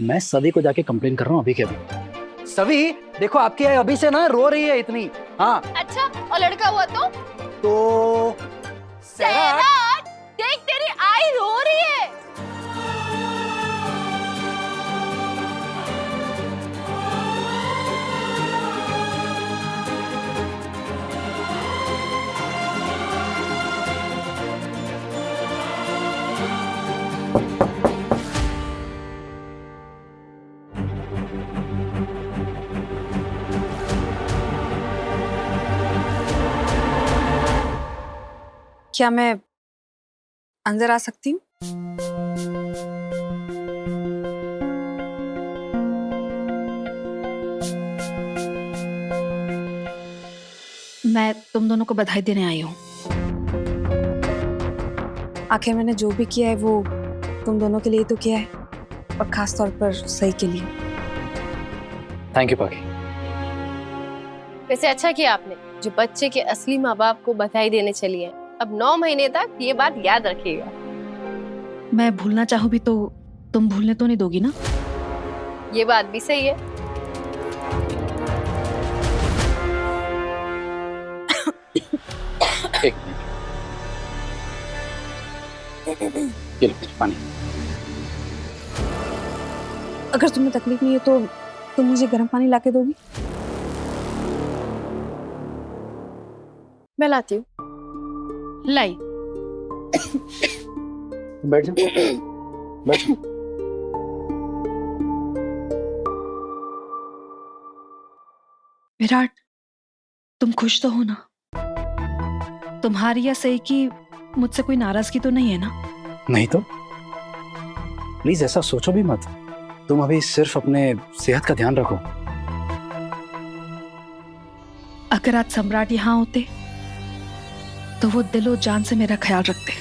मैं सभी को जाके कंप्लेन कर रहा हूँ अभी के अभी। सभी देखो आपकी आई अभी से ना रो रही है इतनी। हाँ अच्छा, और लड़का हुआ तो सैराट, देख तेरी आई रो रही है। क्या मैं अंदर आ सकती हूँ? मैं तुम दोनों को बधाई देने आई हूँ। आखिर मैंने जो भी किया है वो तुम दोनों के लिए तो किया है, और खास तौर पर सही के लिए। थैंक यू पाखी। वैसे अच्छा किया आपने, जो बच्चे के असली माँ बाप को बधाई देने चली है। अब 9 महीने तक ये बात याद रखिएगा। मैं भूलना चाहूँ भी तो तुम भूलने तो नहीं दोगी ना? ये बात भी सही है। एक मिनट, ये लो पानी। अगर तुम्हें तकलीफ नहीं है तो तुम मुझे गर्म पानी लाके दोगी? मैं लाती हूँ। लाई। बैठ जा, बैठ जा। विराट, तुम खुश तो हो ना? तुम्हारी या सही की मुझसे कोई नाराजगी तो नहीं है ना? नहीं तो प्लीज ऐसा सोचो भी मत। तुम अभी सिर्फ अपने सेहत का ध्यान रखो। अगर आज सम्राट यहाँ होते तो वो दिलो जान से मेरा ख्याल रखते।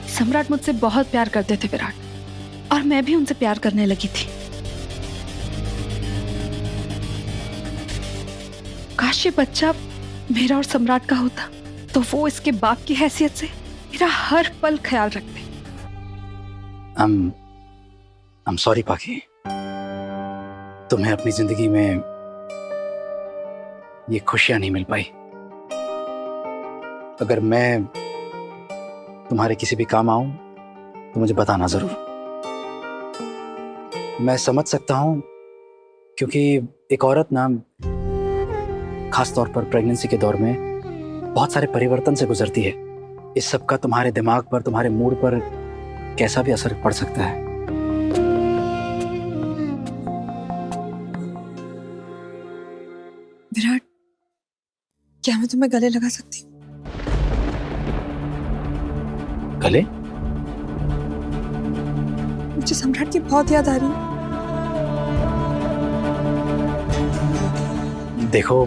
सम्राट मुझसे बहुत प्यार करते थे विराट, और मैं भी उनसे प्यार करने लगी थी। काश ये बच्चा मेरा और सम्राट का होता तो वो इसके बाप की हैसियत से मेरा हर पल ख्याल रखते। I'm sorry पाखी, तुम्हें अपनी जिंदगी में ये खुशियां नहीं मिल पाई। अगर मैं तुम्हारे किसी भी काम आऊं तो मुझे बताना जरूर। मैं समझ सकता हूं, क्योंकि एक औरत ना खास तौर पर प्रेगनेंसी के दौर में बहुत सारे परिवर्तन से गुजरती है। इस सब का तुम्हारे दिमाग पर, तुम्हारे मूड पर कैसा भी असर पड़ सकता है। विराट, क्या मैं तुम्हें गले लगा सकती हूँ? गले? मुझे सम्राट की बहुत याद आ रही है। देखो,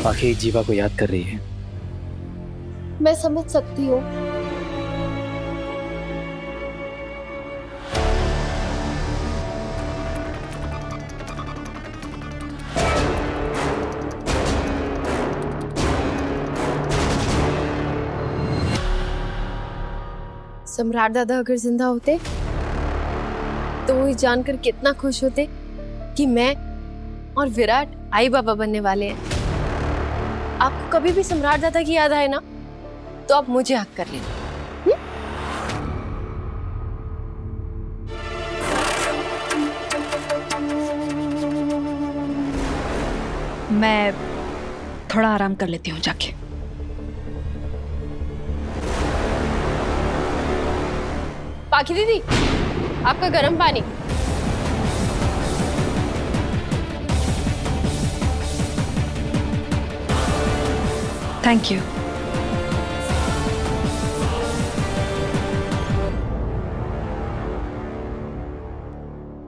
पाखी जीवा को याद कर रही है। मैं समझ सकती हूँ। सम्राट दादा अगर जिंदा होते तो वो ये जानकर कितना खुश होते कि मैं और विराट आई बाबा बनने वाले हैं। आपको कभी भी सम्राट दादा की याद आए ना तो आप मुझे हक कर लेना। मैं थोड़ा आराम कर लेती हूँ जाके। पाखी दीदी, आपका गर्म पानी। Thank you.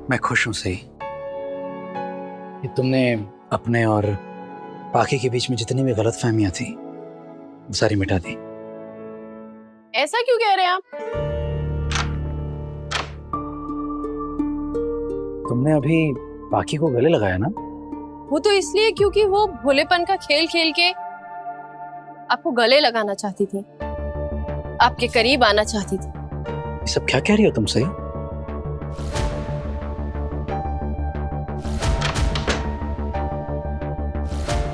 मैं खुश हूं सही कि तुमने अपने और पाखी के बीच में जितनी भी गलतफहमियां थी वो सारी मिटा दी। ऐसा क्यों कह रहे हैं आप? तुमने अभी पाखी को गले लगाया ना, वो तो इसलिए क्योंकि वो भोलेपन का खेल खेल के आपको गले लगाना चाहती थी, आपके करीब आना चाहती थी। ये सब क्या कह रही हो तुम सही?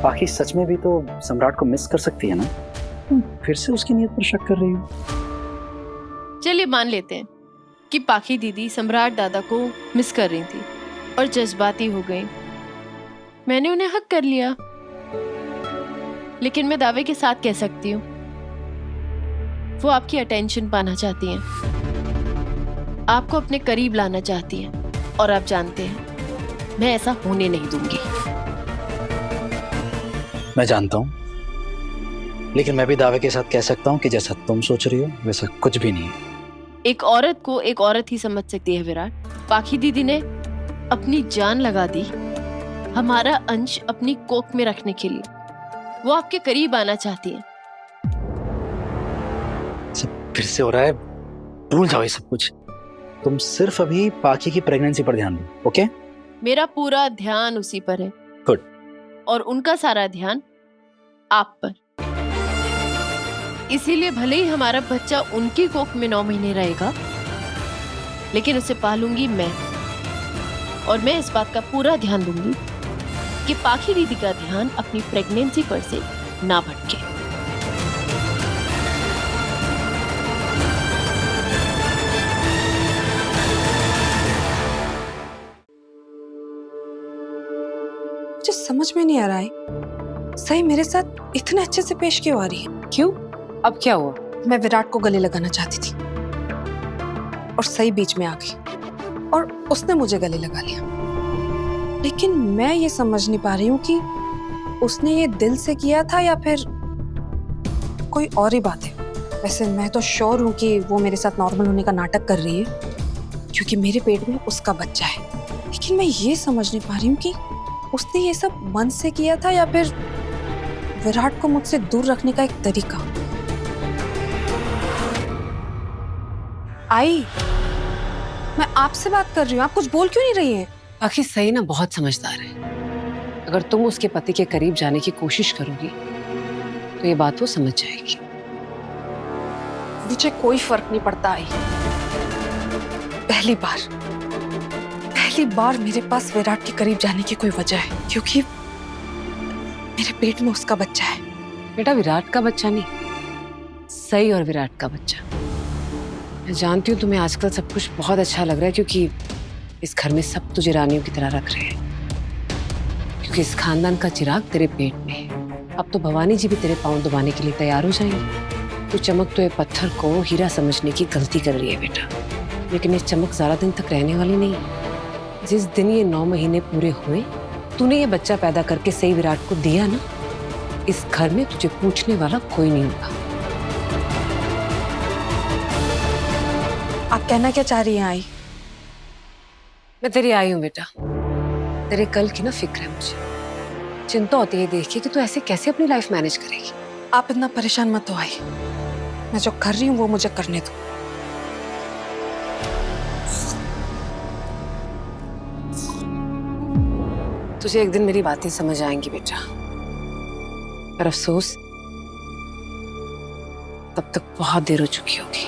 बाकी सच में भी तो सम्राट को मिस कर सकती है ना? फिर से उसकी नीयत पर शक कर रही हो? चलिए मान लेते हैं कि पाखी दीदी सम्राट दादा को मिस कर रही थी और जज्बाती हो गई। मैंने उन्हें हक कर लिया, लेकिन मैं दावे के साथ कह सकती हूँ वो आपकी अटेंशन पाना चाहती हैं, आपको अपने करीब लाना चाहती हैं, और आप जानते हैं मैं ऐसा होने नहीं दूंगी। मैं जानता हूँ, लेकिन मैं भी दावे के साथ कह सकता हूँ कि जैसा तुम सोच रही हो वैसा कुछ भी नहीं है। एक औरत को एक औरत ही समझ सकती है विराट। पाखी दीदी ने अपनी जान लगा दी हमारा अंश अपनी कोख में रखने के लिए। वो आपके करीब आना चाहती है। सब फिर से हो रहा है, भूल जाओ ये सब कुछ। तुम सिर्फ अभी पाखी की प्रेगनेंसी पर ध्यान दो, ओके? मेरा पूरा ध्यान उसी पर है। गुड। और उनका सारा ध्यान आप पर। इसीलिए भले ही हमारा बच्चा उनकी कोख में 9 महीने रहेगा, लेकिन उसे पालूंगी मैं। और मैं इस बात का पूरा ध्यान दूंगी कि पाखी दीदी का ध्यान अपनी प्रेगनेंसी पर से ना भटके। मुझे समझ में नहीं आ रहा है, सही मेरे साथ इतने अच्छे से पेश क्यों आ रही है? क्यों? अब क्या हुआ? मैं विराट को गले लगाना चाहती थी और सही बीच में आ गई और उसने मुझे गले लगा लिया। लेकिन मैं ये समझ नहीं पा रही हूँ कि उसने ये दिल से किया था या फिर कोई और ही बात है। वैसे मैं तो श्योर हूँ कि वो मेरे साथ नॉर्मल होने का नाटक कर रही है, क्योंकि मेरे पेट में उसका बच्चा है। लेकिन मैं ये समझ नहीं पा रही हूँ कि उसने ये सब मन से किया था या फिर विराट को मुझसे दूर रखने का एक तरीका। आई, मैं आपसे बात कर रही हूँ, आप कुछ बोल क्यों नहीं रही हैं? आखिर सही ना बहुत समझदार है। अगर तुम उसके पति के करीब जाने की कोशिश करोगी तो ये बात वो समझ जाएगी। मुझे कोई फर्क नहीं पड़ता आई। पहली बार मेरे पास विराट के करीब जाने की कोई वजह है, क्योंकि मेरे पेट में उसका बच्चा है। बेटा, विराट का बच्चा नहीं, सही और विराट का बच्चा। मैं जानती हूँ तुम्हें आजकल सब कुछ बहुत अच्छा लग रहा है, क्योंकि इस घर में सब तुझे रानियों की तरह रख रहे हैं, क्योंकि इस खानदान का चिराग तेरे पेट में है। अब तो भवानी जी भी तेरे पांव दबाने के लिए तैयार हो जाएंगे। तू चमकते हुए पत्थर को हीरा समझने की गलती कर रही है बेटा, लेकिन ये चमक ज्यादा दिन तक रहने वाली नहीं है। जिस दिन ये 9 महीने पूरे हुए, तूने ये बच्चा पैदा करके सही विराट को दिया ना, इस घर में तुझे पूछने वाला कोई नहीं होगा। आप कहना क्या चाह रही हैं आई? मैं तेरी आई हूँ बेटा, तेरे कल की ना फिक्र है मुझे। चिंता होती है देख के कि तू ऐसे कैसे अपनी लाइफ मैनेज करेगी। आप इतना परेशान मत हो आई, मैं जो कर रही हूँ वो मुझे करने दो। तुझे एक दिन मेरी बातें समझ आएंगी बेटा, पर अफसोस तब तक बहुत देर हो चुकी होगी।